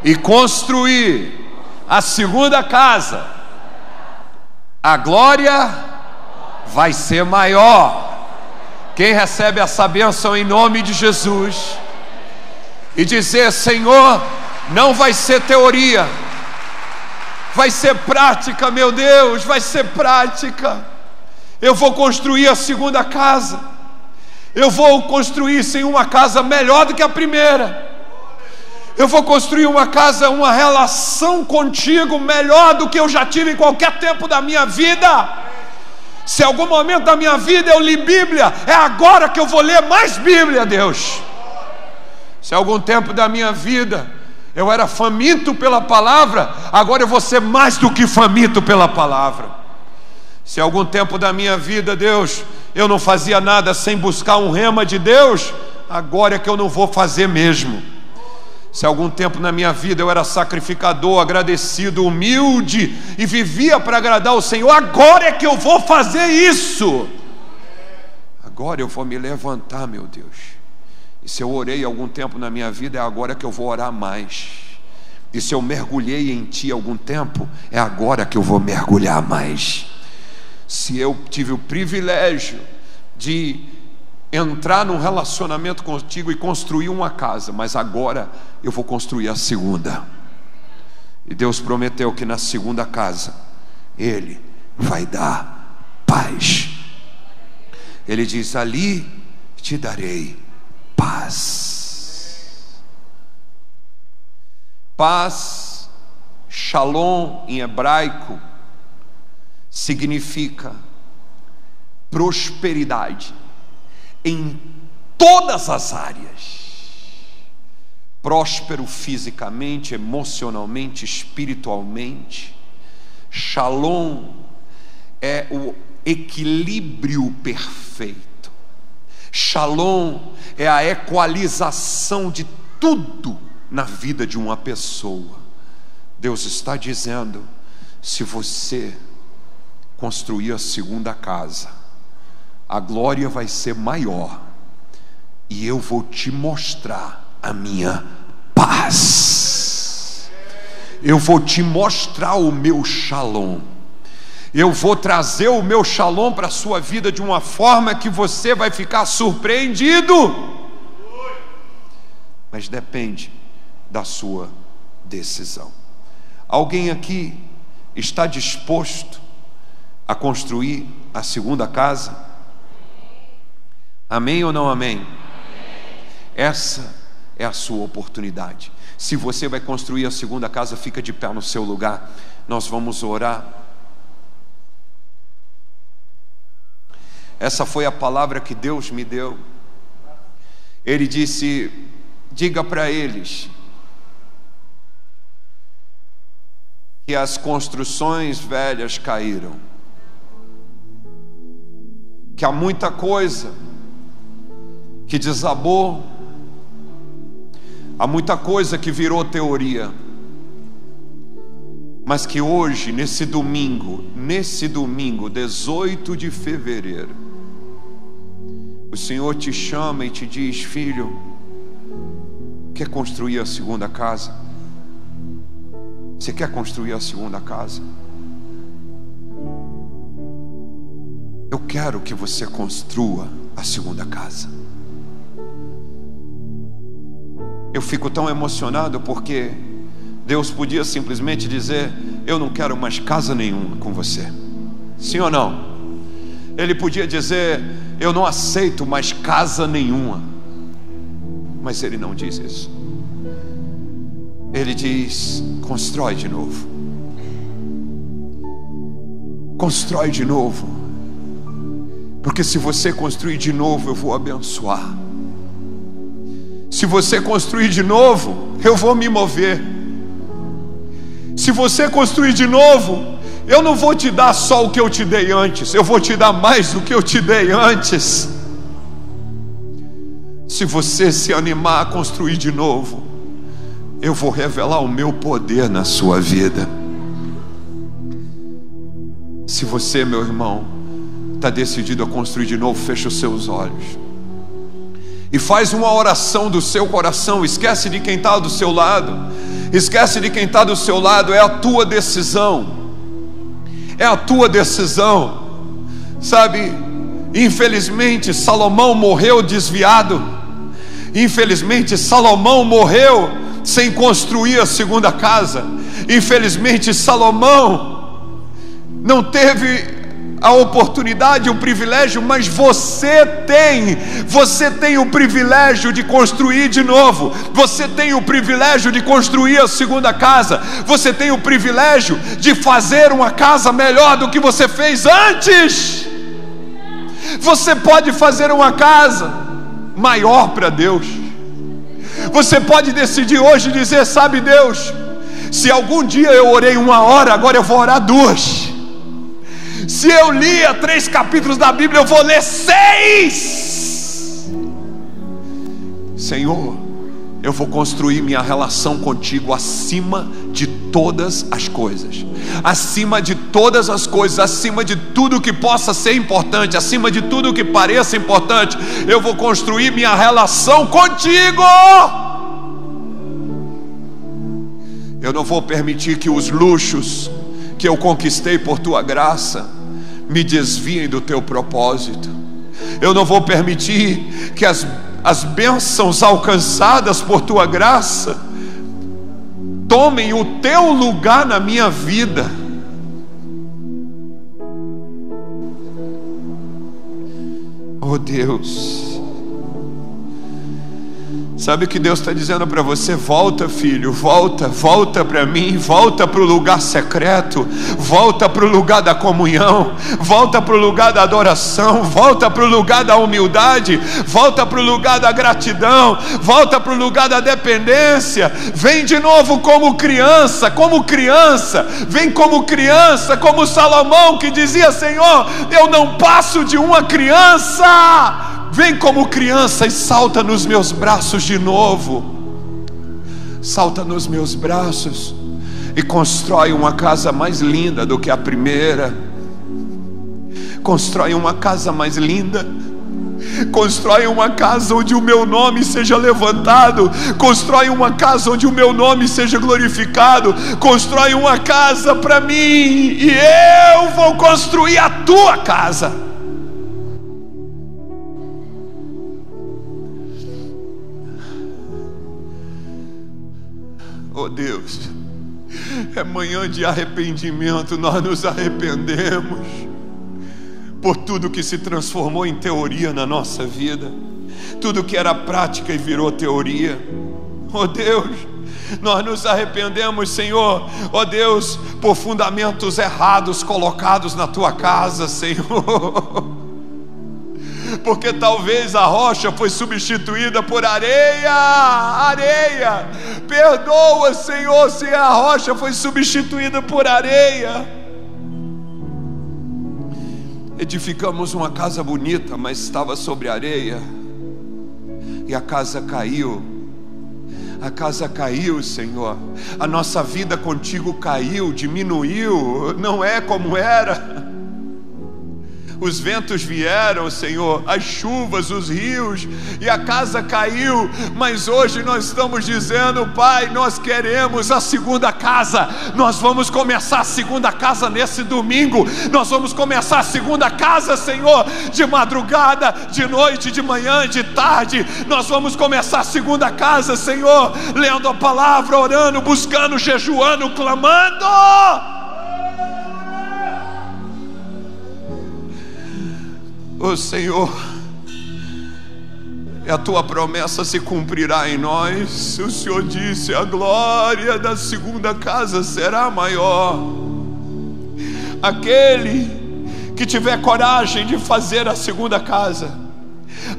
e construir a segunda casa, a glória vai ser maior. Quem recebe essa bênção em nome de Jesus e dizer: Senhor, não vai ser teoria, vai ser prática, meu Deus, vai ser prática. Eu vou construir a segunda casa. Eu vou construir sim uma casa melhor do que a primeira. Eu vou construir uma casa, uma relação contigo melhor do que eu já tive em qualquer tempo da minha vida. Se em algum momento da minha vida eu li Bíblia, é agora que eu vou ler mais Bíblia, Deus. Se em algum tempo da minha vida eu era faminto pela palavra, agora eu vou ser mais do que faminto pela palavra. Se em algum tempo da minha vida, Deus, eu não fazia nada sem buscar um rema de Deus, agora é que eu não vou fazer mesmo. Se algum tempo na minha vida eu era sacrificador, agradecido, humilde e vivia para agradar o Senhor, agora é que eu vou fazer isso. Agora eu vou me levantar, meu Deus. E se eu orei algum tempo na minha vida, é agora que eu vou orar mais. E se eu mergulhei em Ti algum tempo, é agora que eu vou mergulhar mais. Se eu tive o privilégio de entrar num relacionamento contigo e construir uma casa, mas agora eu vou construir a segunda. E Deus prometeu que na segunda casa Ele vai dar paz. Ele diz: ali te darei paz. Paz, shalom em hebraico, significa prosperidade em todas as áreas. Próspero fisicamente, emocionalmente, espiritualmente. Shalom é o equilíbrio perfeito. Shalom é a equalização de tudo na vida de uma pessoa. Deus está dizendo: se você construir a segunda casa, a glória vai ser maior, e eu vou te mostrar a minha paz. Eu vou te mostrar o meu shalom. Eu vou trazer o meu shalom para a sua vida de uma forma que você vai ficar surpreendido. Mas depende da sua decisão. Alguém aqui está disposto a construir a segunda casa? Amém ou não amém? Essa é a sua oportunidade. Se você vai construir a segunda casa, fica de pé no seu lugar. Nós vamos orar. Essa foi a palavra que Deus me deu. Ele disse: diga para eles que as construções velhas caíram, que há muita coisa que desabou, há muita coisa que virou teoria, mas que hoje, nesse domingo, 18 de fevereiro, o Senhor te chama e te diz: filho, quer construir a segunda casa? Você quer construir a segunda casa? Eu quero que você construa a segunda casa. Eu fico tão emocionado porque Deus podia simplesmente dizer: eu não quero mais casa nenhuma com você. Sim ou não? Ele podia dizer: eu não aceito mais casa nenhuma. Mas Ele não diz isso. Ele diz: constrói de novo. Constrói de novo. Porque se você construir de novo, eu vou abençoar. Se você construir de novo, eu vou me mover. Se você construir de novo, eu não vou te dar só o que eu te dei antes, eu vou te dar mais do que eu te dei antes. Se você se animar a construir de novo, eu vou revelar o meu poder na sua vida. Se você, meu irmão, está decidido a construir de novo, fecha os seus olhos e faz uma oração do seu coração. Esquece de quem está do seu lado. Esquece de quem está do seu lado. É a tua decisão. É a tua decisão. Sabe, infelizmente Salomão morreu desviado. Infelizmente Salomão morreu sem construir a segunda casa. Infelizmente Salomão não teve a oportunidade, o privilégio, mas você tem o privilégio de construir de novo. Você tem o privilégio de construir a segunda casa. Você tem o privilégio de fazer uma casa melhor do que você fez antes. Você pode fazer uma casa maior para Deus. Você pode decidir hoje e dizer: sabe, Deus, se algum dia eu orei 1 hora, agora eu vou orar 2. Se eu lia 3 capítulos da Bíblia, eu vou ler 6. Senhor, eu vou construir minha relação contigo acima de todas as coisas. Acima de todas as coisas, acima de tudo que possa ser importante, acima de tudo que pareça importante, eu vou construir minha relação contigo. Eu não vou permitir que os luxos que eu conquistei por tua graça me desviem do teu propósito. Eu não vou permitir que as bênçãos alcançadas por tua graça tomem o teu lugar na minha vida. Oh Deus, sabe o que Deus está dizendo para você? Volta, filho, volta para mim, volta para o lugar secreto, volta para o lugar da comunhão, volta para o lugar da adoração, volta para o lugar da humildade, volta para o lugar da gratidão, volta para o lugar da dependência. Vem de novo como criança, vem como criança, como Salomão que dizia: Senhor, eu não passo de uma criança. Vem como criança e salta nos meus braços de novo. Salta nos meus braços e constrói uma casa mais linda do que a primeira. Constrói uma casa mais linda. Constrói uma casa onde o meu nome seja levantado. Constrói uma casa onde o meu nome seja glorificado. Constrói uma casa para mim e eu vou construir a tua casa. Oh Deus, é manhã de arrependimento. Nós nos arrependemos por tudo que se transformou em teoria na nossa vida, tudo que era prática e virou teoria. Oh Deus, nós nos arrependemos, Senhor, oh Deus, por fundamentos errados colocados na tua casa, Senhor. Porque talvez a rocha foi substituída por areia. Areia, perdoa, Senhor, se a rocha foi substituída por areia. Edificamos uma casa bonita, mas estava sobre areia, e a casa caiu. A casa caiu, Senhor. A nossa vida contigo caiu, diminuiu, não é como era. Os ventos vieram, Senhor, as chuvas, os rios, e a casa caiu. Mas hoje nós estamos dizendo: Pai, nós queremos a segunda casa. Nós vamos começar a segunda casa nesse domingo. Nós vamos começar a segunda casa, Senhor, de madrugada, de noite, de manhã, de tarde. Nós vamos começar a segunda casa, Senhor, lendo a palavra, orando, buscando, jejuando, clamando. Oh Senhor, a tua promessa se cumprirá em nós. O Senhor disse: a glória da segunda casa será maior. Aquele que tiver coragem de fazer a segunda casa,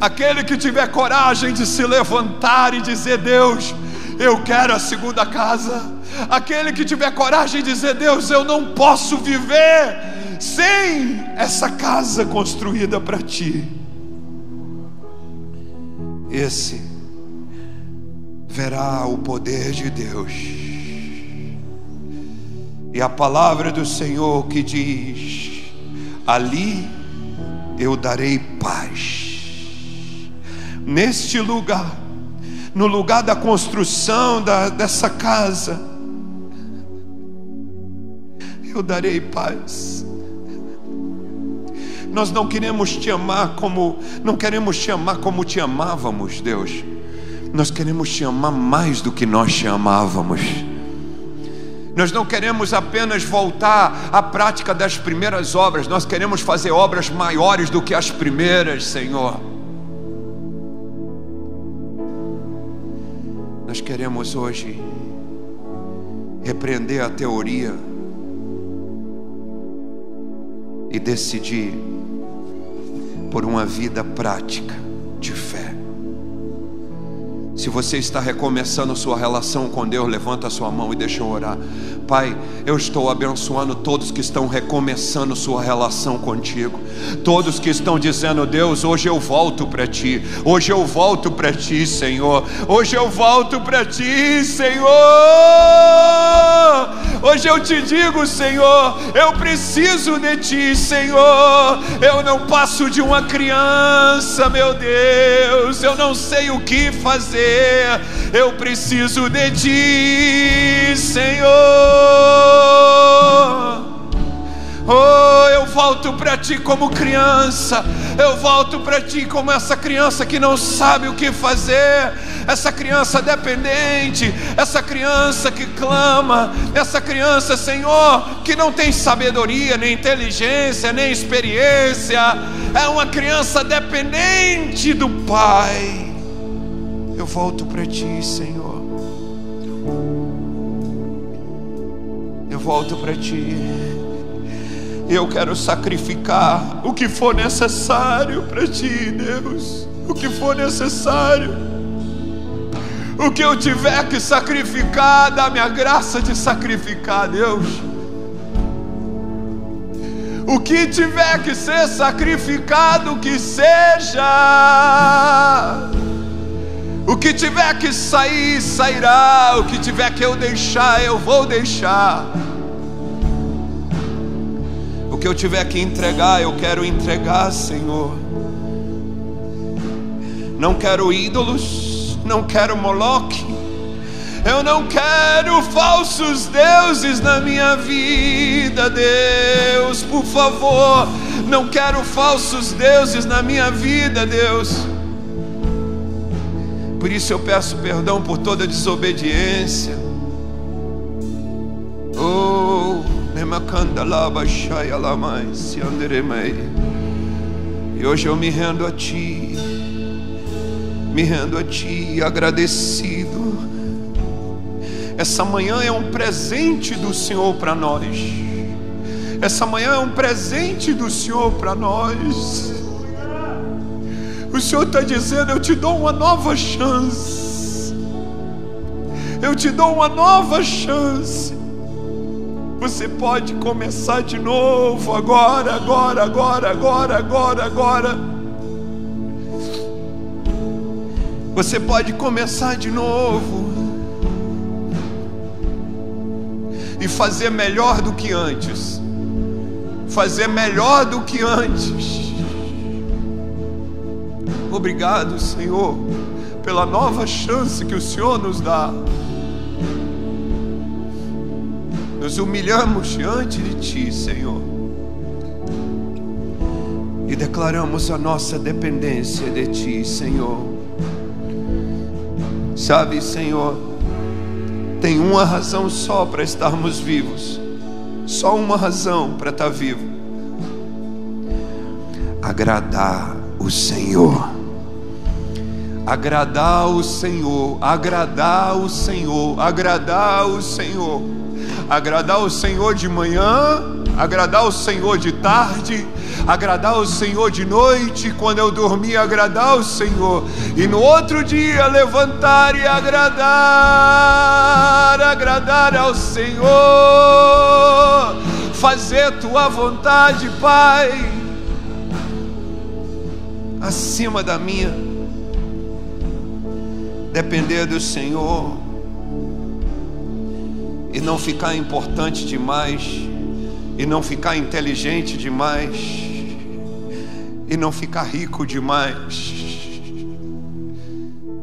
aquele que tiver coragem de se levantar e dizer: Deus, eu quero a segunda casa. Aquele que tiver coragem de dizer: Deus, eu não posso viver sem essa casa construída para ti, esse verá o poder de Deus. E a palavra do Senhor que diz: ali eu darei paz. Neste lugar, no lugar da construção dessa casa, eu darei paz. Nós não queremos te amar como, não queremos te amar como te amávamos, Deus. Nós queremos te amar mais do que nós te amávamos. Nós não queremos apenas voltar à prática das primeiras obras. Nós queremos fazer obras maiores do que as primeiras, Senhor. Nós queremos hoje repreender a teoria e decidir por uma vida prática de fé. Se você está recomeçando sua relação com Deus, levanta a sua mão e deixa eu orar. Pai, eu estou abençoando todos que estão recomeçando sua relação contigo. Todos que estão dizendo: Deus, hoje eu volto para ti. Hoje eu volto para ti, Senhor. Hoje eu volto para ti, Senhor. Hoje eu te digo, Senhor, eu preciso de ti, Senhor. Eu não passo de uma criança, meu Deus. Eu não sei o que fazer. Eu preciso de ti, Senhor. Oh, eu volto para ti como criança. Eu volto para ti como essa criança que não sabe o que fazer, essa criança dependente, essa criança que clama, essa criança, Senhor, que não tem sabedoria, nem inteligência, nem experiência. É uma criança dependente do Pai. Eu volto para ti, Senhor. Eu volto para ti. Eu quero sacrificar o que for necessário para ti, Deus. O que for necessário. O que eu tiver que sacrificar, dá-me a graça de sacrificar, Deus. O que tiver que ser sacrificado, que seja. O que tiver que sair, sairá. O que tiver que eu deixar, eu vou deixar. O que eu tiver que entregar, eu quero entregar, Senhor. Não quero ídolos, não quero Moloque, eu não quero falsos deuses na minha vida, Deus, por favor, não quero falsos deuses na minha vida, Deus. Por isso eu peço perdão por toda desobediência. Oh, e hoje eu me rendo a Ti, agradecido. Essa manhã é um presente do Senhor para nós. Essa manhã é um presente do Senhor para nós. O Senhor está dizendo: eu te dou uma nova chance. Eu te dou uma nova chance. Você pode começar de novo agora. Você pode começar de novo e fazer melhor do que antes. Fazer melhor do que antes. Obrigado, Senhor, pela nova chance que o Senhor nos dá. Nos humilhamos diante de Ti, Senhor, e declaramos a nossa dependência de Ti, Senhor. Sabe, Senhor, tem uma razão só para estarmos vivos. Só uma razão para estar vivo: agradar o Senhor. Agradar o Senhor, agradar o Senhor, agradar o Senhor. Agradar o Senhor de manhã, agradar o Senhor de tarde, agradar o Senhor de noite, quando eu dormir, agradar o Senhor, e no outro dia levantar e agradar ao Senhor, fazer Tua vontade, Pai, acima da minha, depender do Senhor, e não ficar importante demais, e não ficar inteligente demais, e não ficar rico demais,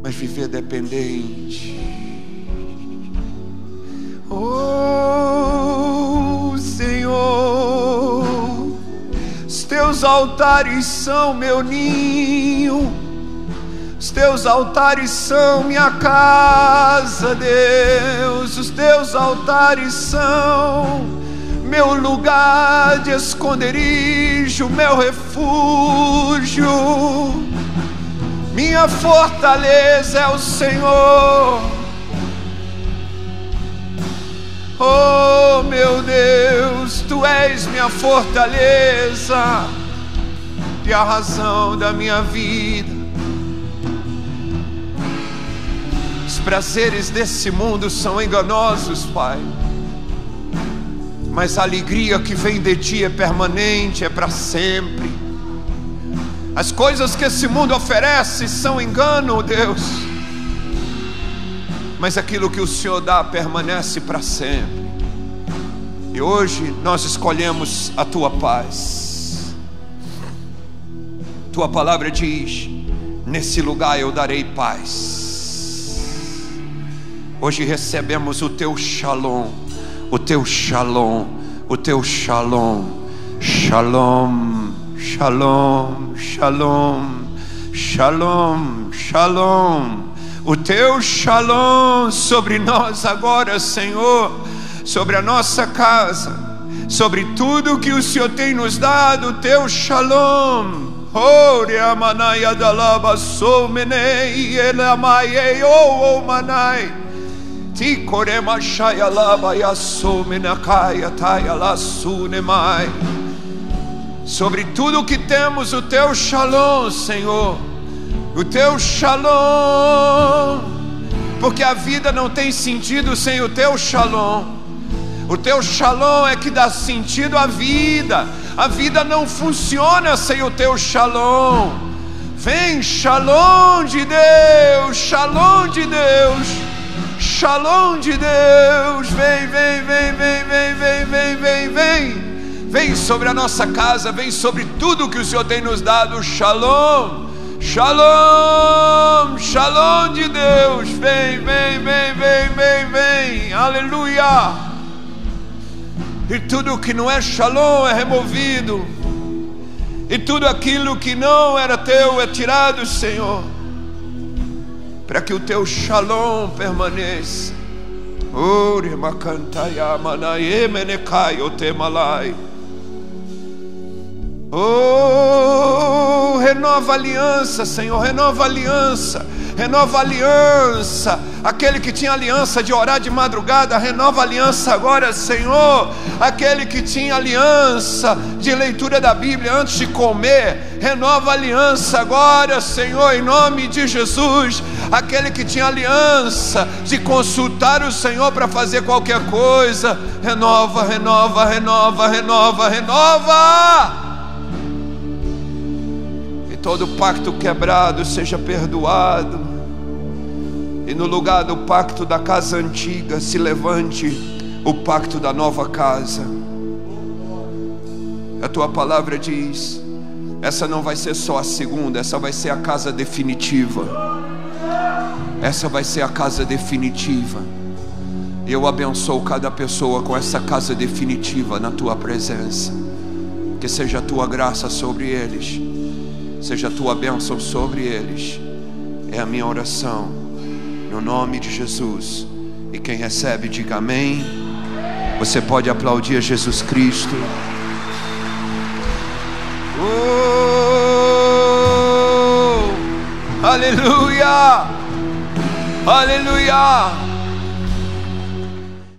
mas viver dependente. Oh, Senhor, os Teus altares são meu ninho, os Teus altares são minha casa, Deus. Os Teus altares são meu lugar de esconderijo, meu refúgio. Minha fortaleza é o Senhor. Oh, meu Deus, Tu és minha fortaleza e a razão da minha vida. Os prazeres desse mundo são enganosos, Pai, mas a alegria que vem de Ti é permanente, é para sempre. As coisas que esse mundo oferece são engano, Deus, mas aquilo que o Senhor dá permanece para sempre. E hoje nós escolhemos a Tua paz. Tua palavra diz: nesse lugar eu darei paz. Hoje recebemos o Teu shalom, o Teu shalom, o Teu shalom. Shalom, shalom, shalom, shalom, shalom. O Teu shalom sobre nós agora, Senhor, sobre a nossa casa, sobre tudo que o Senhor tem nos dado, o Teu shalom. Oh, reamanaya dalaba soumenei elamaye oh manai. Sobre tudo que temos, o Teu shalom, Senhor, o Teu shalom, porque a vida não tem sentido sem o Teu shalom. O Teu shalom é que dá sentido à vida. A vida não funciona sem o Teu shalom. Vem, shalom de Deus, shalom de Deus, shalom de Deus. Vem, vem, vem, vem, vem, vem, vem, vem, vem. Vem sobre a nossa casa, vem sobre tudo que o Senhor tem nos dado. Shalom, Shalom, shalom de Deus. Vem, vem, vem, vem, vem, vem. Aleluia. E tudo que não é shalom é removido. E tudo aquilo que não era teu é tirado, Senhor, para que o teu shalom permaneça. Ore makantaya manaye menekai otemalai. Oh, renova a aliança, Senhor, renova a aliança, renova a aliança. Aquele que tinha aliança de orar de madrugada, renova a aliança agora, Senhor. Aquele que tinha aliança de leitura da Bíblia antes de comer, renova a aliança agora, Senhor, em nome de Jesus. Aquele que tinha aliança de consultar o Senhor para fazer qualquer coisa, renova, renova, renova, renova, renova. Todo pacto quebrado seja perdoado, e no lugar do pacto da casa antiga se levante o pacto da nova casa. A tua palavra diz: essa não vai ser só a segunda, essa vai ser a casa definitiva. Essa vai ser a casa definitiva. Eu abençoo cada pessoa com essa casa definitiva na tua presença. Que seja a tua graça sobre eles, seja a tua bênção sobre eles. É a minha oração, no nome de Jesus. E quem recebe, diga amém. Você pode aplaudir a Jesus Cristo. Aleluia, aleluia.